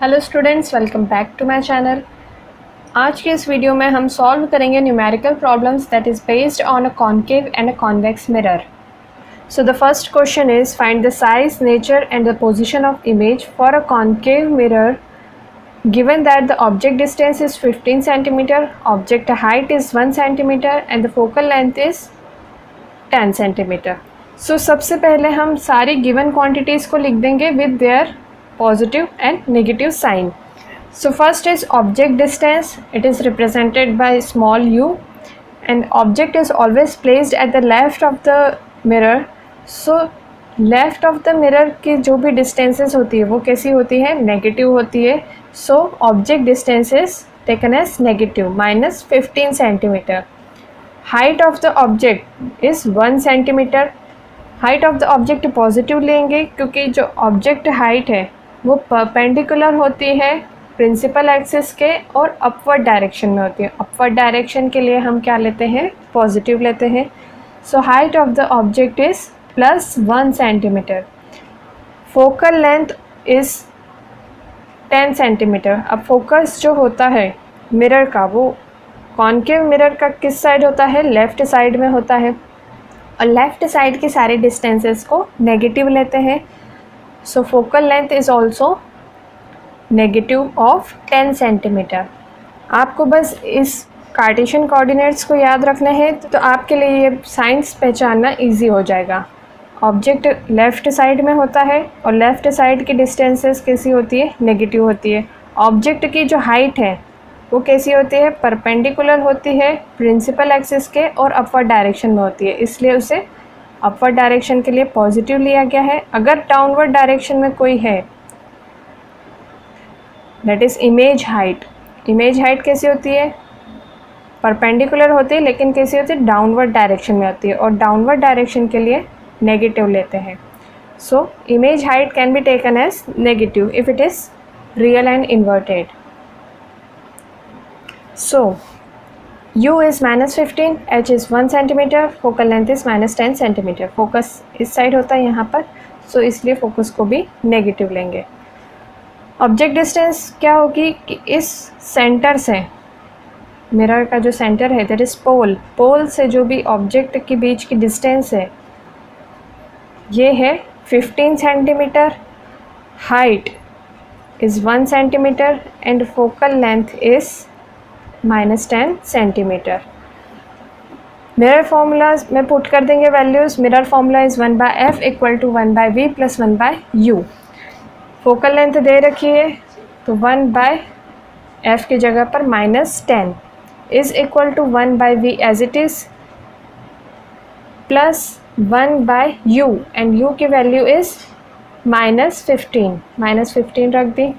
Hello students, welcome back to my channel. आज के इस वीडियो में हम सॉल्व करेंगे numerical problems that is based on a concave and a convex mirror. So the first question is find the size, nature and the position of image for a concave mirror given that the object distance is 15 centimeter, object height is 1 centimeter and the focal length is 10 centimeter. So सबसे पहले हम सारी given quantities को लिख देंगे with their positive and negative sign. So first is object distance. It is represented by small u and object is always placed at the left of the mirror. So left of the mirror की जो भी distances होती है वो कैसी होती है, negative होती है. So object distance is taken as negative -15 centimetre. Height of the object is 1 centimetre. Height of the object positive लेंगे क्योंकि जो ऑब्जेक्ट हाइट है वो परपेंडिकुलर होती है प्रिंसिपल एक्सिस के और अपवर्ड डायरेक्शन में होती है. अपवर्ड डायरेक्शन के लिए हम क्या लेते हैं, पॉजिटिव लेते हैं. So height of the object is +1 centimetre. Focal length is 10 centimetre. अब फोकस जो होता है मिरर का वो कॉन्केव मिरर का किस साइड होता है, लेफ़्ट साइड में होता है और लेफ़्ट साइड की सारी डिस्टेंसेस को नेगेटिव लेते हैं. So focal length is also negative of 10 centimetre. आपको बस इस कार्टेशियन कोऑर्डिनेट्स को याद रखना है तो आपके लिए ये साइंस पहचानना इजी हो जाएगा. ऑब्जेक्ट लेफ़्ट साइड में होता है और लेफ़्ट साइड की डिस्टेंसेस कैसी होती है, नेगेटिव होती है. ऑब्जेक्ट की जो हाइट है वो कैसी होती है, परपेंडिकुलर होती है प्रिंसिपल एक्सिस के और अपवर्ड डायरेक्शन में होती है, इसलिए उसे अपवर्ड डायरेक्शन के लिए पॉजिटिव लिया गया है. अगर डाउनवर्ड डायरेक्शन में कोई है that is image height. Image height कैसी होती है, परपेंडिकुलर होती है लेकिन कैसी होती है, डाउनवर्ड डायरेक्शन में होती है और डाउनवर्ड डायरेक्शन के लिए नेगेटिव लेते हैं. So image height can be taken as negative if it is real and inverted. So u is -15, h is 1 centimetre, focal length is -10 centimetre. Focus इस साइड होता है यहाँ पर, सो इसलिए फोकस को भी नेगेटिव लेंगे. ऑब्जेक्ट डिस्टेंस क्या होगी कि इस सेंटर से मिरर का जो सेंटर है दैट इज़ पोल से जो भी ऑब्जेक्ट के बीच की डिस्टेंस है ये है 15 centimetre. Height is 1 centimetre and focal length is -10 centimetre. Mirror formulas में पुट कर देंगे values. Mirror formula is 1/f = 1/v + 1/u. Focal length दे रखी है तो 1/f की जगह पर -10 is equal to 1/v as it is plus 1/u and u की वैल्यू इज़ -15. -15 रख दी.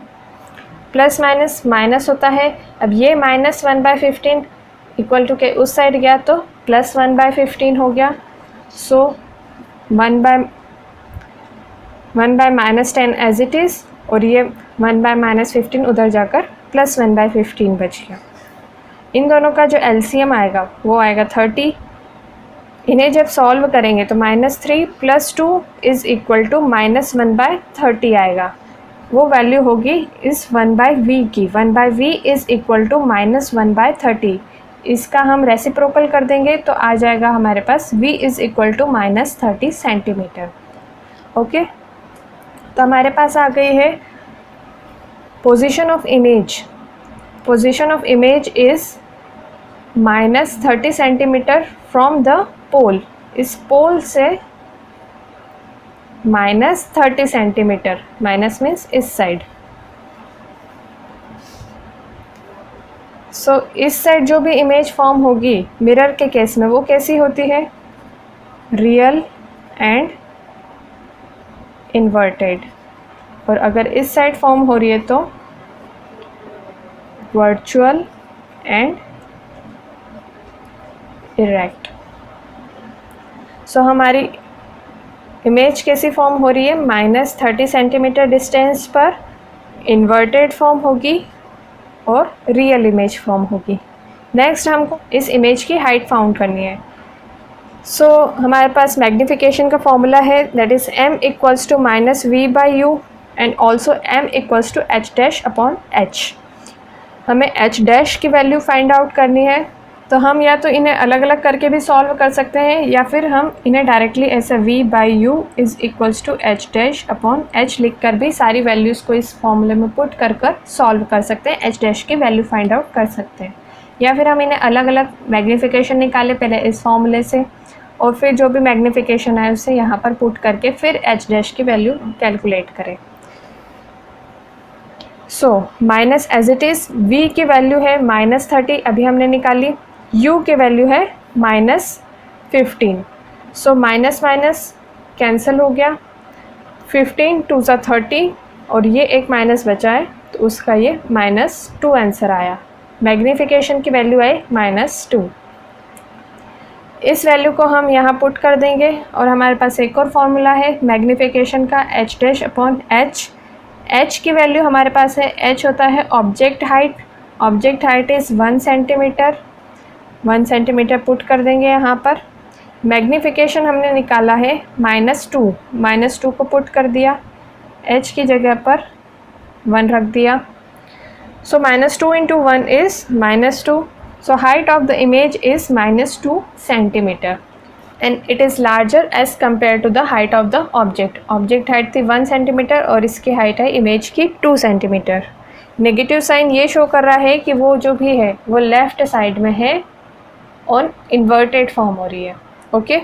प्लस माइनस माइनस होता है. अब ये -1/15 इक्वल टू के उस साइड गया तो +1/15 हो गया. सो 1/-10 एज इट इज़ और ये 1/-15 उधर जाकर +1/15 बच गया. इन दोनों का जो LCM आएगा वो आएगा 30. इन्हें जब सॉल्व करेंगे तो -3 + 2 इज़ इक्वल टू -1/30 आएगा. वो वैल्यू होगी इस 1/v की. 1/v is equal to -1/30. इसका हम रेसिप्रोकल कर देंगे तो आ जाएगा हमारे पास v is equal to -30 centimetre. Okay, तो हमारे पास आ गई है position of image. Position of image is -30 centimetre from the pole. इस पोल से -30 सेंटीमीटर, माइनस मीन्स इस साइड. सो इस साइड जो भी इमेज फॉर्म होगी मिरर के केस में वो कैसी होती है, रियल एंड इन्वर्टेड. और अगर इस साइड फॉर्म हो रही है तो वर्चुअल एंड इरेक्ट. सो हमारी इमेज कैसी फॉर्म हो रही है, -30 सेंटीमीटर डिस्टेंस पर इन्वर्टेड फॉर्म होगी और रियल इमेज फॉर्म होगी. नेक्स्ट हमको इस इमेज की हाइट फाउंड करनी है. सो हमारे पास मैग्नीफिकेशन का फॉर्मूला है that is m = -v/u and also m equals to h dash upon h। हमें h डैश की वैल्यू फाइंड आउट करनी है, तो हम या तो इन्हें अलग अलग करके भी सॉल्व कर सकते हैं या फिर हम इन्हें डायरेक्टली ऐसे v by u is equals to h dash upon h लिख कर भी सारी वैल्यूज़ को इस फॉर्मूले में पुट कर सॉल्व कर सकते हैं, h डैश की वैल्यू फाइंड आउट कर सकते हैं। या फिर हम इन्हें अलग अलग मैग्नीफिकेशन निकालें पहले इस फॉर्मूले से और फिर जो भी मैग्नीफिकेशन है उसे यहाँ पर पुट करके फिर h डैश की वैल्यू कैलकुलेट करें। So minus as it is v की वैल्यू है -30 अभी हमने निकाली, u की वैल्यू है -15। सो माइनस माइनस कैंसिल हो गया, 15 2 सा 30 और ये एक माइनस बचा है तो उसका ये -2 आंसर आया। मैग्नीफिकेशन की वैल्यू आई -2। इस वैल्यू को हम यहाँ पुट कर देंगे और हमारे पास एक और फॉर्मूला है मैग्नीफिकेशन का h dash upon h। h की वैल्यू हमारे पास है, h होता है object height, object height is 1 centimetre, 1 centimetre put कर देंगे यहाँ पर। मैग्नीफिकेशन हमने निकाला है -2 को पुट कर दिया, h की जगह पर 1 रख दिया। सो -2 into 1 is -2, so height of the image is -2 centimeter and it is larger as compared to the height of the object। Object height थी 1 सेंटीमीटर और इसकी हाइट है इमेज की 2 सेंटीमीटर। नेगेटिव साइन ये शो कर रहा है कि वो जो भी है वो लेफ़्ट साइड में है और इन्वर्टेड फॉर्म हो रही है। Okay,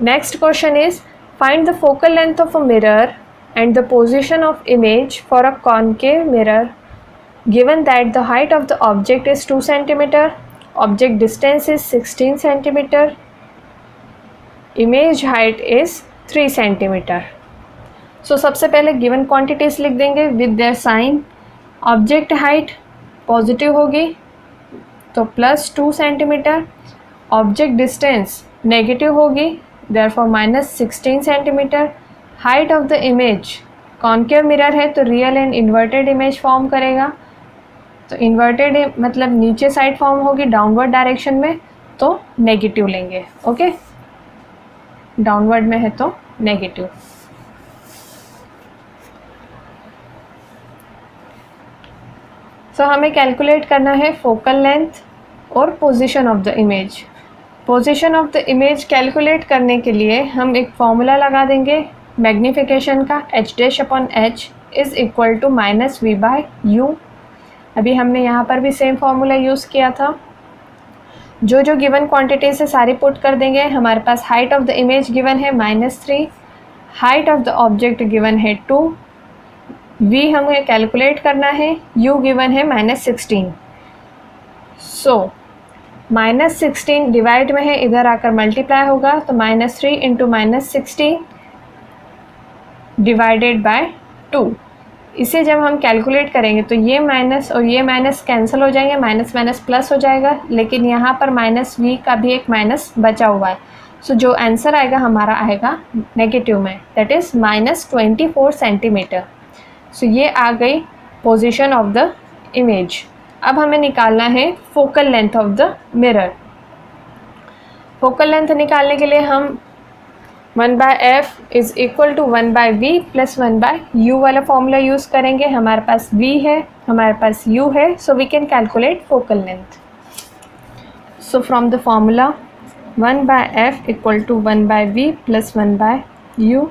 next question is find the focal length of a mirror and the position of image for a concave mirror given that the height of the object is 2 centimeter, object distance is 16 centimeter, image height is 3 centimeter। So सबसे पहले given quantities लिख देंगे with their sign। object height positive होगी तो +2 centimetre, object distance negative होगी therefore -16 centimetre. height of the image concave mirror है तो real and inverted image form करेगा, तो इन्वर्टेड मतलब नीचे साइड फॉर्म होगी डाउनवर्ड डायरेक्शन में तो नेगेटिव लेंगे। ओके, डाउनवर्ड में है तो नेगेटिव। सो हमें कैलकुलेट करना है फोकल लेंथ और position of the image. Position of the image calculate करने के लिए हम एक फॉर्मूला लगा देंगे मैग्नीफिकेशन का, h dash upon h is equal to -v by u। अभी हमने यहाँ पर भी सेम फार्मूला यूज़ किया था। जो जो गिवन क्वांटिटी से सारी पुट कर देंगे। हमारे पास height of the image given है -3, height of the object given है 2, v हमें कैलकुलेट करना है, u गिवन है -16। सो -16 डिवाइड में है, इधर आकर मल्टीप्लाई होगा तो -3 इंटू -16 डिवाइडेड बाय 2। इसे जब हम कैलकुलेट करेंगे तो ये माइनस और ये माइनस कैंसिल हो जाएंगे, माइनस माइनस प्लस हो जाएगा, लेकिन यहाँ पर -v का भी एक माइनस बचा हुआ है। सो जो आंसर आएगा हमारा आएगा नेगेटिव में, दैट इज़ -24 सेंटीमीटर। सो ये आ गई पोजीशन ऑफ द इमेज। अब हमें निकालना है focal length of the mirror. Focal length निकालने के लिए हम 1/f is equal to 1/v plus 1/u वाला फॉर्मूला यूज़ करेंगे। हमारे पास v है, हमारे पास u है, so we can calculate focal length. So from the formula 1/f equal to 1/v plus 1/u।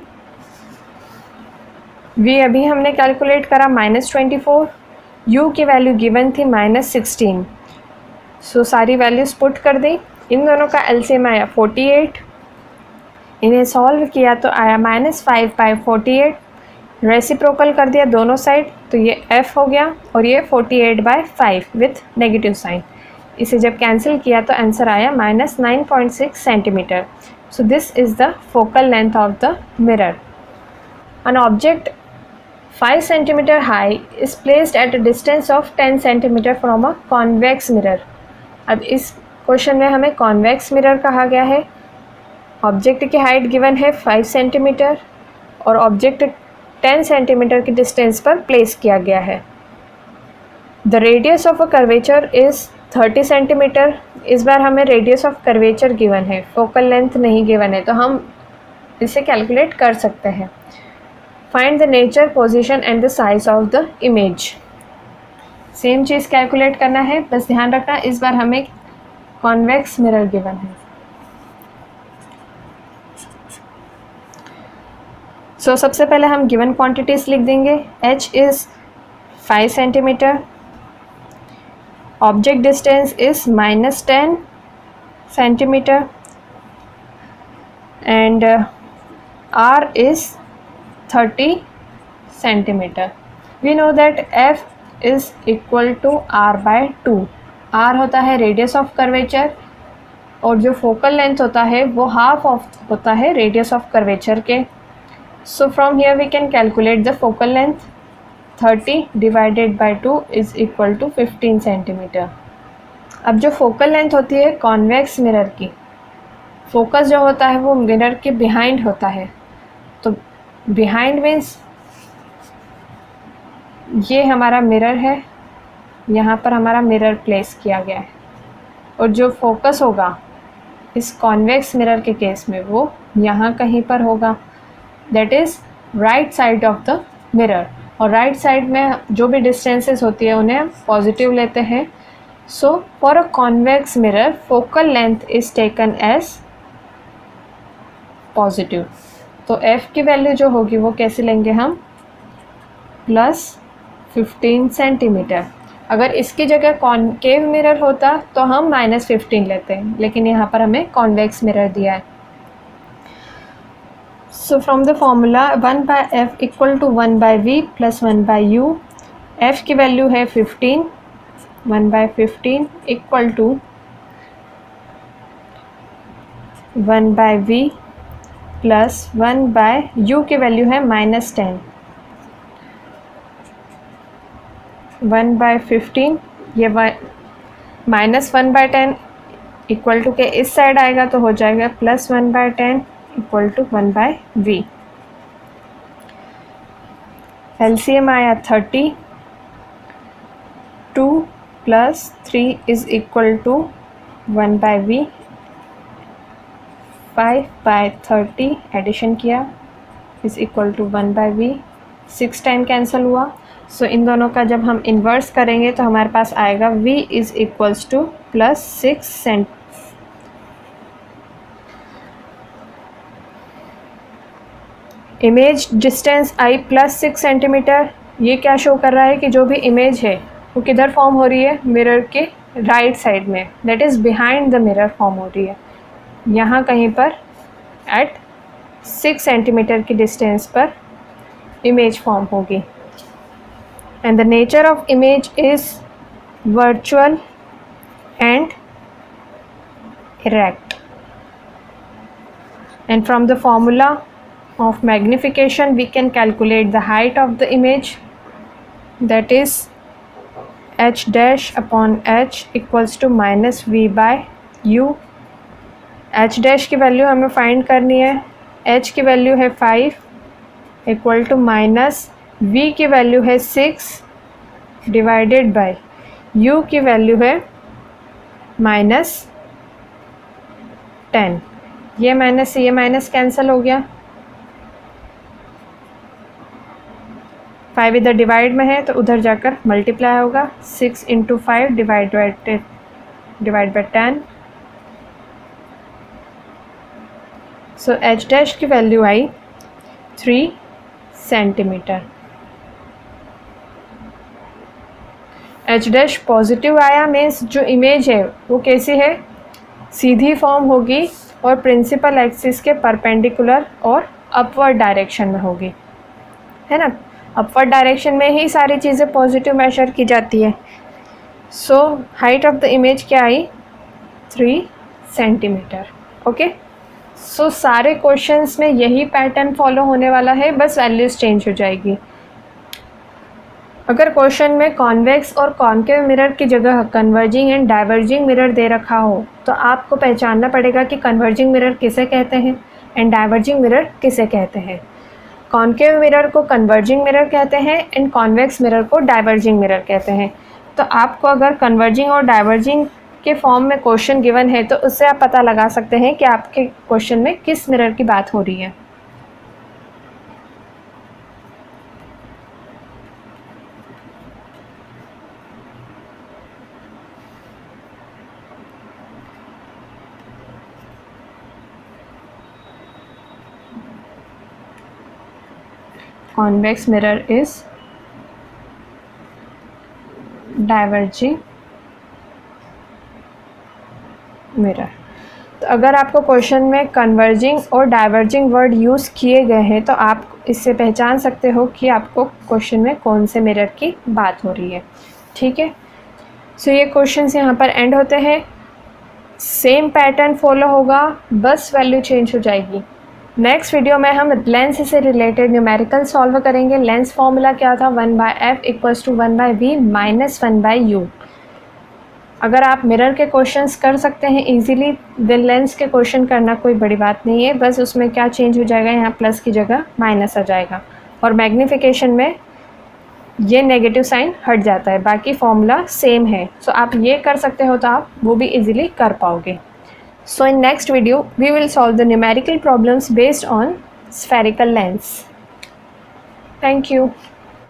v अभी हमने कैलकुलेट करा -24, u की वैल्यू गिवन थी -16। सो सारी वैल्यूज़ पुट कर दी, इन दोनों का एलसीएम आया 48, इन्हें सॉल्व किया तो आया -5/48, रेसिप्रोकल कर दिया दोनों साइड तो ये f हो गया और ये 48/5 विथ नेगेटिव साइन। इसे जब कैंसिल किया तो आंसर आया -9.6 centimetre. So this is the focal length of the mirror. An object 5 centimetre high is placed at a distance of 10 centimetre from a convex mirror. अब इस क्वेश्चन में हमें convex mirror कहा गया है। ऑब्जेक्ट की हाइट गिवन है 5 centimetre और ऑब्जेक्ट 10 सेंटीमीटर की डिस्टेंस पर प्लेस किया गया है। The radius of a curvature is 30 centimetre. इस बार हमें रेडियस ऑफ कर्वेचर गिवन है, फोकल लेंथ नहीं गिवन है, तो हम इसे कैलकुलेट कर सकते हैं। Find the nature, position and the size of the image. Same cheese calculate करना है, बस ध्यान रखना इस बार हमें कॉन्वेक्स मिरर गिवन है। सबसे पहले हम गिवन क्वांटिटीज लिख देंगे। h is 5 centimetre, object distance is -10 centimetre and r is 30 centimetre. We know that f is equal to r/2। r होता है रेडियस ऑफ कर्वेचर और जो फोकल लेंथ होता है वो हाफ ऑफ होता है रेडियस ऑफ कर्वेचर के। So from here we can calculate the focal length. 30 divided by 2 is equal to 15 centimetre. अब जो फोकल लेंथ होती है कॉन्वेक्स मिरर की, फोकस जो होता है वो मिरर के बिहाइंड होता है। तो बिहाइंड मीन्स ये हमारा मिरर है, यहाँ पर हमारा मिरर प्लेस किया गया है और जो फोकस होगा इस कॉन्वेक्स मिरर के केस में वो यहाँ कहीं पर होगा, that is right side of the mirror. और राइट साइड में जो भी डिस्टेंसेस होती है उन्हें हम पॉजिटिव लेते हैं। So for a convex mirror focal length is taken as positive. तो f की वैल्यू जो होगी वो कैसे लेंगे हम, +15 सेंटीमीटर। अगर इसकी जगह कॉनकेव मिरर होता तो हम -15 लेते हैं, लेकिन यहाँ पर हमें कॉन्वेक्स मिरर दिया है। So from the formula 1/f equal to 1/v plus 1/u, f की वैल्यू है 15, 1/15 equal to 1/v plus 1/u की वैल्यू है -10। 1/15 ये -1/10 इक्वल टू के इस साइड आएगा तो हो जाएगा +1/10 इक्वल टू 1/v। LCM आया 30, 2 + 3 is equal to 1/v। 5/30 addition किया is equal to 1/v। 6 time cancel हुआ। सो इन दोनों का जब हम इन्वर्स करेंगे तो हमारे पास आएगा v is equals to +6 cent. Image distance I +6 centimetre, ये क्या शो कर रहा है कि जो भी इमेज है वो किधर फॉर्म हो रही है, मिरर के राइट साइड में, that is behind the mirror form हो रही है, यहाँ कहीं पर एट 6 सेंटीमीटर की डिस्टेंस पर इमेज फॉर्म होगी। And the nature of image is virtual and erect. And from the formula of magnification we can calculate the height of the image, that is h dash upon h equals to -v/u। h dash की value हमें find करनी है। h की value है 5 equal to -v की value है 6 divided by u की value है -10। ये माइनस से ये माइनस कैंसिल हो गया। 5 इधर डिवाइड में है तो उधर जाकर मल्टीप्लाई होगा। 6 × 5 divide by 10। So h dash की वैल्यू आई 3 सेंटीमीटर। h डैश पॉजिटिव आया मीन्स जो इमेज है वो कैसी है, सीधी फॉर्म होगी और प्रिंसिपल एक्सिस के परपेंडिकुलर और अपवर्ड डायरेक्शन में होगी, है ना। अपवर्ड डायरेक्शन में ही सारी चीज़ें पॉजिटिव मेजर की जाती है। So height of the image क्या आई, 3 सेंटीमीटर। ओके, सो सारे क्वेश्चंस में यही पैटर्न फॉलो होने वाला है, बस वैल्यूज़ चेंज हो जाएगी। अगर क्वेश्चन में कॉन्वेक्स और कॉनकेव मिरर की जगह कन्वर्जिंग एंड डाइवर्जिंग मिरर दे रखा हो तो आपको पहचानना पड़ेगा कि कन्वर्जिंग मिरर किसे कहते हैं एंड डाइवर्जिंग मिरर किसे कहते हैं। कॉनकेव मिरर को कन्वर्जिंग मिरर कहते हैं एंड कॉन्वेक्स मिरर को डाइवर्जिंग मिरर कहते हैं। तो आपको अगर कन्वर्जिंग और डाइवर्जिंग के फॉर्म में क्वेश्चन गिवन है तो उससे आप पता लगा सकते हैं कि आपके क्वेश्चन में किस मिरर की बात हो रही है। convex mirror is diverging mirror। तो अगर आपको क्वेश्चन में कन्वर्जिंग और डाइवर्जिंग वर्ड यूज़ किए गए हैं तो आप इससे पहचान सकते हो कि आपको क्वेश्चन में कौन से मिरर की बात हो रही है। ठीक है, सो ये क्वेश्चंस यहाँ पर एंड होते हैं। सेम पैटर्न फॉलो होगा, बस वैल्यू चेंज हो जाएगी। नेक्स्ट वीडियो में हम लेंस से रिलेटेड न्यूमेरिकल सॉल्व करेंगे। लेंस फॉर्मूला क्या था, 1/f = 1/v - 1/u। अगर आप मिरर के क्वेश्चंस कर सकते हैं इजीली, देन लेंस के क्वेश्चन करना कोई बड़ी बात नहीं है। बस उसमें क्या चेंज हो जाएगा, यहाँ प्लस की जगह माइनस आ जाएगा और मैग्नीफिकेशन में ये नेगेटिव साइन हट जाता है, बाकी फॉर्मूला सेम है। सो आप ये कर सकते हो तो आप वो भी इजीली कर पाओगे। So in next video we will solve the numerical problems based on spherical lens. Thank you.